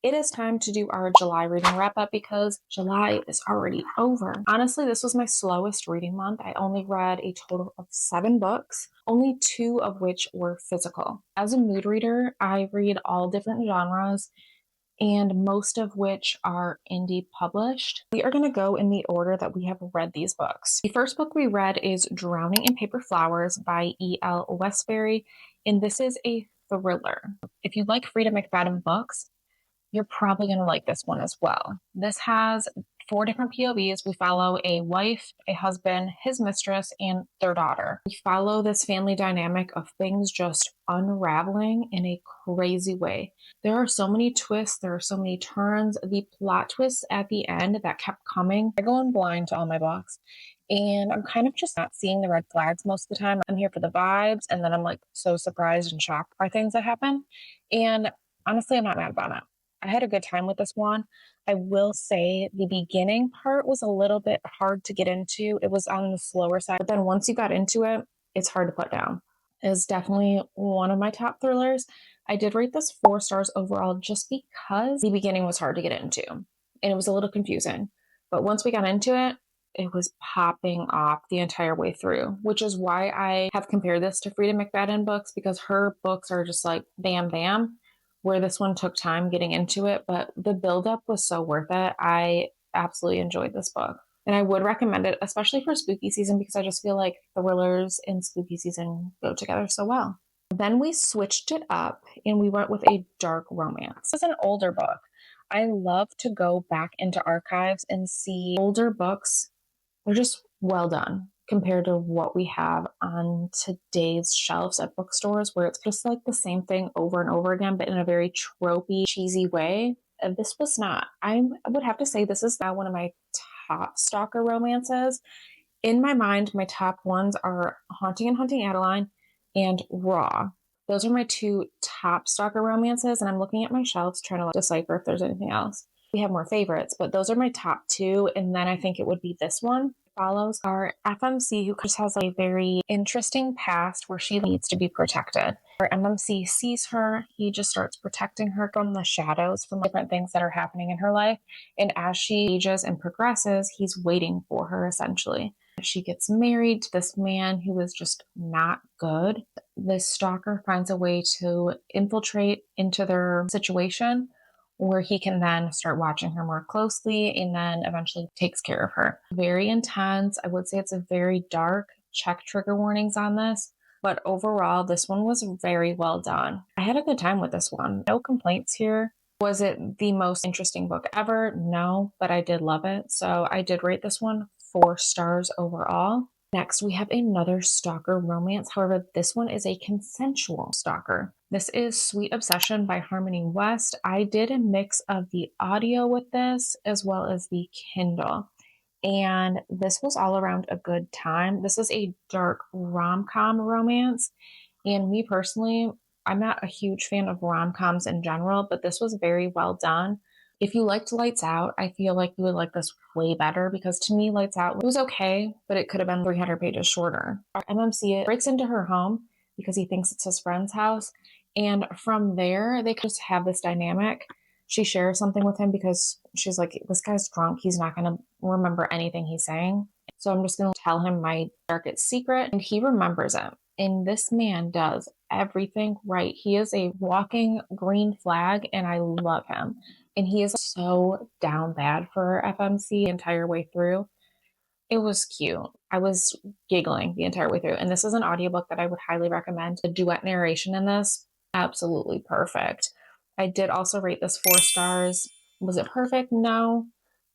it is time to do our July reading wrap up because July is already over. Honestly, this was my slowest reading month. I only read a total of 7 books, only 2 of which were physical. As a mood reader, I read all different genres and most of which are indie published. We are going to go in the order that we have read these books. The first book we read is Drowning in Paper Flowers by E.L. Westbury, and this is a thriller. If you like Frida McFadden books, you're probably going to like this one as well. This has 4 different POVs. We follow a wife, a husband, his mistress, and their daughter. We follow this family dynamic of things just unraveling in a crazy way. There are so many twists, there are so many turns. The plot twists at the end that kept coming. I go in blind to all my books, and I'm kind of just not seeing the red flags most of the time. I'm here for the vibes, and then I'm like so surprised and shocked by things that happen. And honestly, I'm not mad about it. I had a good time with this one. I will say the beginning part was a little bit hard to get into. It was on the slower side, but then once you got into it, it's hard to put down. It's definitely one of my top thrillers. I did rate this 4 stars overall just because the beginning was hard to get into and it was a little confusing. But once we got into it, it was popping off the entire way through, which is why I have compared this to Frida McFadden books because her books are just like bam, bam, where this one took time getting into it, but the buildup was so worth it. I absolutely enjoyed this book. And I would recommend it, especially for spooky season, because I just feel like thrillers and spooky season go together so well. Then we switched it up and we went with a dark romance. This is an older book. I love to go back into archives and see older books. They're just well done compared to what we have on today's shelves at bookstores, where it's just like the same thing over and over again, but in a very tropey, cheesy way. This was not. I would have to say this is now one of my top stalker romances. In my mind, my top ones are Haunting and Hunting Adeline and Raw. Those are my 2 top stalker romances, and I'm looking at my shelves trying to decipher if there's anything else. We have more favorites, but those are my top 2, and then I think it would be this one. Follows our FMC, who just has a very interesting past where she needs to be protected. Our MMC sees her, he just starts protecting her from the shadows, from different things that are happening in her life. And as she ages and progresses, he's waiting for her essentially. She gets married to this man who is just not good. This stalker finds a way to infiltrate into their situation where he can then start watching her more closely and then eventually takes care of her. Very intense. I would say it's a very dark. Check trigger warnings on this. But overall, this one was very well done. I had a good time with this one. No complaints here. Was it the most interesting book ever? No, but I did love it. So I did rate this one 4 stars overall. Next, we have another stalker romance. However, this one is a consensual stalker. This is Sweet Obsession by Harmony West. I did a mix of the audio with this as well as the Kindle. And this was all around a good time. This is a dark rom-com romance. And me personally, I'm not a huge fan of rom-coms in general, but this was very well done. If you liked Lights Out, I feel like you would like this way better because to me, Lights Out was okay, but it could have been 300 pages shorter. MMC breaks into her home because he thinks it's his friend's house. And from there, they just have this dynamic. She shares something with him because she's like, this guy's drunk. He's not going to remember anything he's saying. So I'm just going to tell him my darkest secret. And he remembers it. And this man does everything right. He is a walking green flag, and I love him. And he is so down bad for FMC the entire way through. It was cute. I was giggling the entire way through. And this is an audiobook that I would highly recommend. The duet narration in this, absolutely perfect. I did also rate this 4 stars. Was it perfect? No,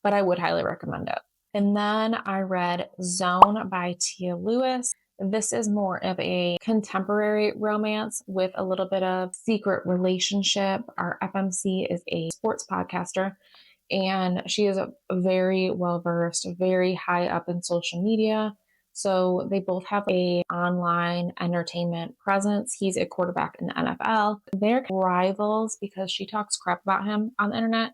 but I would highly recommend it. And then I read Zone by Tia Lewis. This is more of a contemporary romance with a little bit of secret relationship. Our FMC is a sports podcaster, and she is a very well-versed, very high up in social media. So they both have a online entertainment presence. He's a quarterback in the NFL. They're rivals because she talks crap about him on the internet.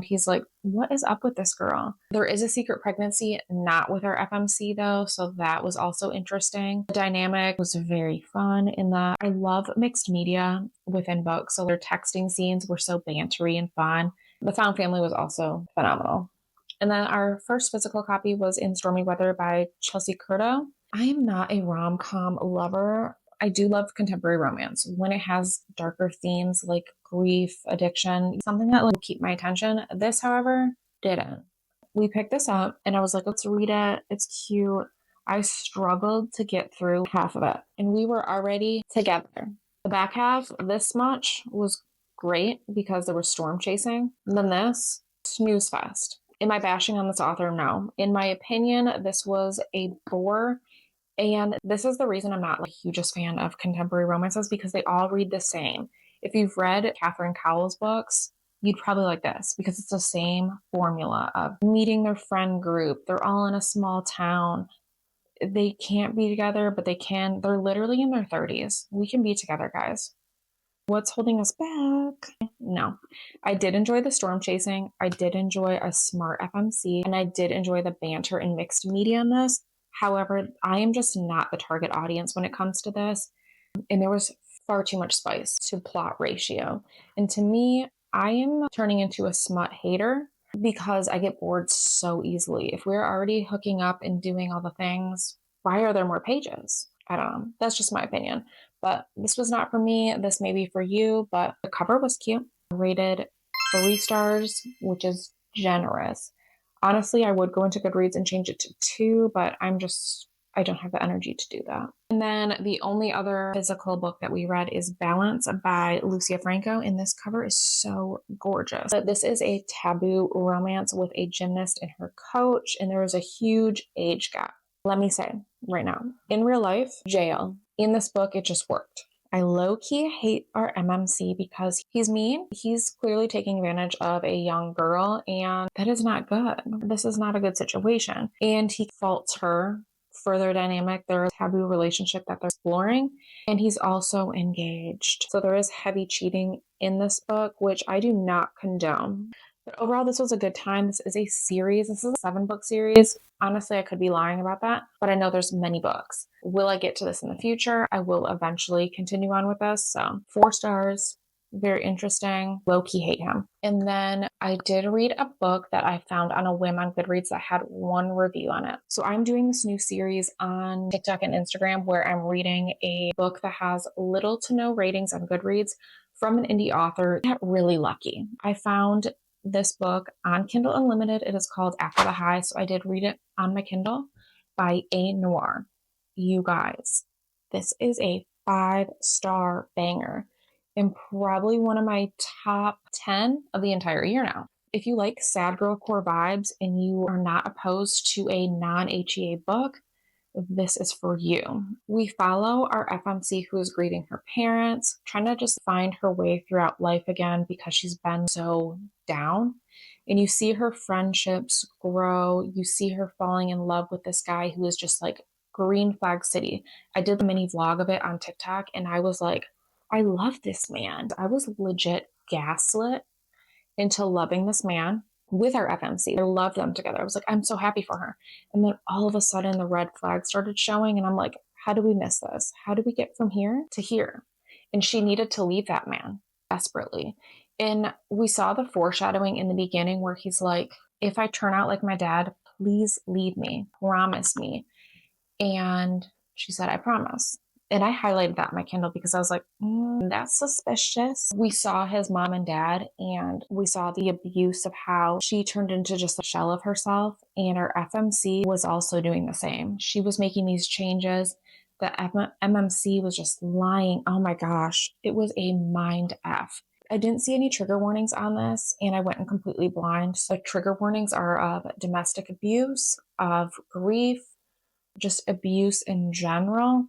He's like, what is up with this girl? There is a secret pregnancy, not with our FMC though, so that was also interesting. The dynamic was very fun in that I love mixed media within books, so their texting scenes were so bantery and fun. The found family was also phenomenal. And then our first physical copy was In Stormy Weather by Chelsea Curto. I am not a rom-com lover. I do love contemporary romance when it has darker themes like grief, addiction, something that will keep my attention. This, however, didn't. We picked this up and I was like, let's read it. It's cute. I struggled to get through half of it and we were already together. The back half, this much, was great because there was storm chasing. And then this, snooze fest. Am I bashing on this author? No. In my opinion, this was a bore. And this is the reason I'm not the hugest fan of contemporary romances because they all read the same. If you've read Catherine Cowell's books, you'd probably like this because it's the same formula of meeting their friend group. They're all in a small town. They can't be together, but they can. They're literally in their 30s. We can be together, guys. What's holding us back? No. I did enjoy the storm chasing. I did enjoy a smart FMC, and I did enjoy the banter and mixed media in this. However, I am just not the target audience when it comes to this. And there was far too much spice to plot ratio. And to me, I am turning into a smut hater because I get bored so easily. If we're already hooking up and doing all the things, why are there more pages? I don't know. That's just my opinion. But this was not for me. This may be for you, but the cover was cute. Rated 3 stars, which is generous. Honestly, I would go into Goodreads and change it to 2, but I don't have the energy to do that. And then the only other physical book that we read is Balance by Lucia Franco, and this cover is so gorgeous. This is a taboo romance with a gymnast and her coach, and there is a huge age gap. Let me say right now, in real life, jail. In this book, it just worked. I low-key hate our MMC because he's mean. He's clearly taking advantage of a young girl, and that is not good. This is not a good situation. And he faults her for their dynamic, their taboo relationship that they're exploring, and he's also engaged. So there is heavy cheating in this book, which I do not condone. But overall, this was a good time. This is a series. This is a 7-book series. Honestly, I could be lying about that, but I know there's many books. Will I get to this in the future? I will eventually continue on with this. So 4 stars, very interesting. Low-key hate him. And then I did read a book that I found on a whim on Goodreads that had 1 review on it. So I'm doing this new series on TikTok and Instagram where I'm reading a book that has little to no ratings on Goodreads from an indie author. I got really lucky. I found this book on Kindle Unlimited. It is called After the High. So I did read it on my Kindle by A Noir. You guys, this is a 5-star banger and probably one of my top 10 of the entire year now. If you like sad girl core vibes and you are not opposed to a non-HEA book, this is for you. We follow our FMC who is grieving her parents, trying to just find her way throughout life again because she's been so down. And you see her friendships grow. You see her falling in love with this guy who is just like green flag city. I did a mini vlog of it on TikTok and I was like, I love this man. I was legit gaslit into loving this man with our FMC. I loved them together. I was like, I'm so happy for her. And then all of a sudden the red flag started showing and I'm like, how do we miss this? How do we get from here to here? And she needed to leave that man desperately. And we saw the foreshadowing in the beginning where he's like, if I turn out like my dad, please leave me, promise me. And she said, I promise. And I highlighted that in my Kindle because I was like, that's suspicious. We saw his mom and dad, and we saw the abuse of how she turned into just a shell of herself. And her FMC was also doing the same. She was making these changes. The MMC was just lying. Oh my gosh. It was a mind F. I didn't see any trigger warnings on this, and I went in completely blind. So trigger warnings are of domestic abuse, of grief, just abuse in general.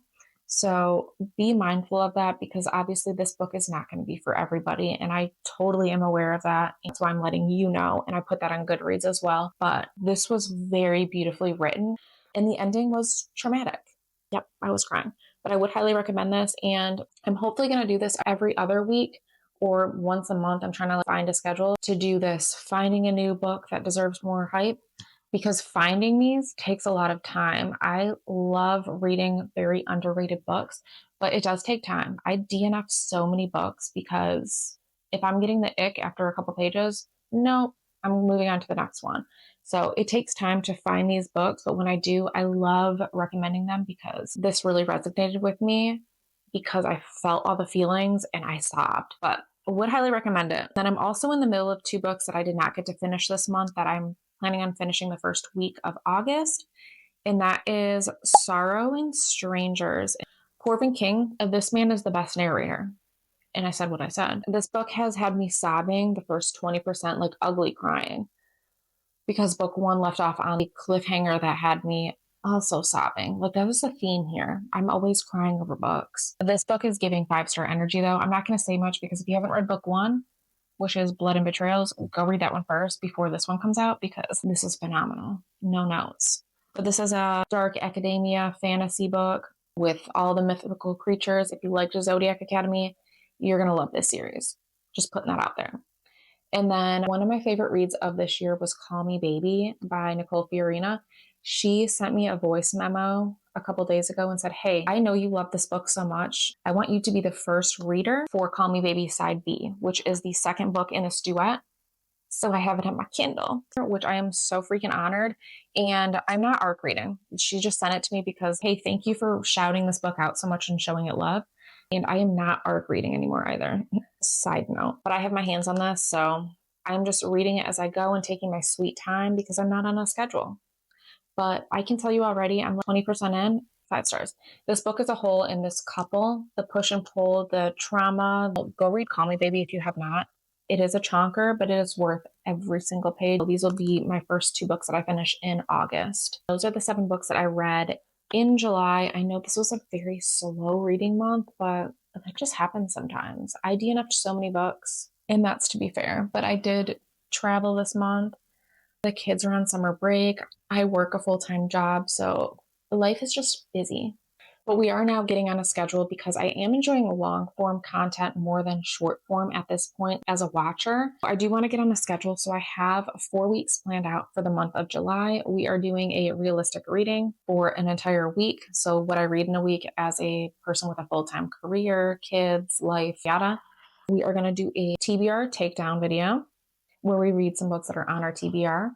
So be mindful of that because obviously this book is not going to be for everybody. And I totally am aware of that. That's why I'm letting you know. And I put that on Goodreads as well. But this was very beautifully written. And the ending was traumatic. Yep, I was crying. But I would highly recommend this. And I'm hopefully going to do this every other week or once a month, I'm trying to find a schedule to do this, finding a new book that deserves more hype, because finding these takes a lot of time. I love reading very underrated books, but it does take time. I DNF so many books because if I'm getting the ick after a couple pages, no, I'm moving on to the next one. So it takes time to find these books, but when I do, I love recommending them because this really resonated with me because I felt all the feelings and I sobbed, but I would highly recommend it. Then I'm also in the middle of 2 books that I did not get to finish this month that I'm planning on finishing the first week of August, and that is Sorrowing Strangers. Corvin King, this man is the best narrator. And I said what I said. This book has had me sobbing the first 20%, like ugly crying, because book 1 left off on the cliffhanger that had me also sobbing. Like, that was the theme here. I'm always crying over books. This book is giving 5-star energy, though. I'm not going to say much because if you haven't read book 1, which is Blood and Betrayals, go read that one first before this one comes out because this is phenomenal. No notes. But this is a dark academia fantasy book with all the mythical creatures. If you liked the Zodiac Academy, you're going to love this series. Just putting that out there. And then one of my favorite reads of this year was Call Me Baby by Nicole Fiorina. She sent me a voice memo a couple days ago and said, hey, I know you love this book so much. I want you to be the first reader for Call Me Baby Side B, which is the second book in this duet. So I have it on my Kindle, which I am so freaking honored. And I'm not ARC reading. She just sent it to me because, hey, thank you for shouting this book out so much and showing it love. And I am not ARC reading anymore either. Side note. But I have my hands on this, so I'm just reading it as I go and taking my sweet time because I'm not on a schedule. But I can tell you already, I'm 20% in, 5 stars. This book as a whole and this couple, the push and pull, the trauma, go read Call Me Baby if you have not. It is a chonker, but it is worth every single page. These will be my first 2 books that I finish in August. Those are the 7 books that I read in July. I know this was a very slow reading month, but that just happens sometimes. I DNF'd so many books, and that's to be fair, but I did travel this month. The kids are on summer break. I work a full-time job, so life is just busy. But we are now getting on a schedule because I am enjoying long form content more than short form at this point as a watcher. I do want to get on a schedule, so I have 4 weeks planned out for the month of July. We are doing a realistic reading for an entire week. So what I read in a week as a person with a full-time career, kids, life, yada. We are going to do a TBR takedown video where we read some books that are on our TBR.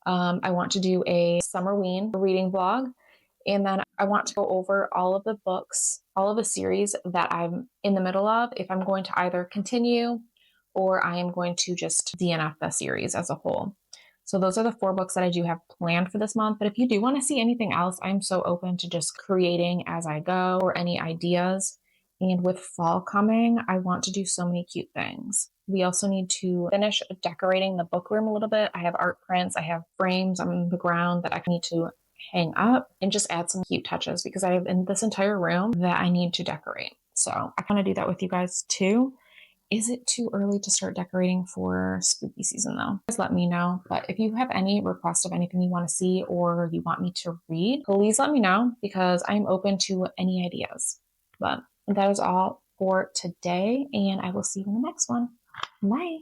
I want to do a Summerween reading vlog. And then I want to go over all of the books, all of the series that I'm in the middle of, if I'm going to either continue or I am going to just DNF the series as a whole. So those are the 4 books that I do have planned for this month. But if you do want to see anything else, I'm so open to just creating as I go or any ideas. And with fall coming, I want to do so many cute things. We also need to finish decorating the book room a little bit. I have art prints, I have frames on the ground that I need to hang up and just add some cute touches because I have in this entire room that I need to decorate. So I kind of do that with you guys too. Is it too early to start decorating for spooky season though? Just let me know. But if you have any requests of anything you want to see or you want me to read, please let me know because I'm open to any ideas. But that is all for today, and I will see you in the next one. Bye.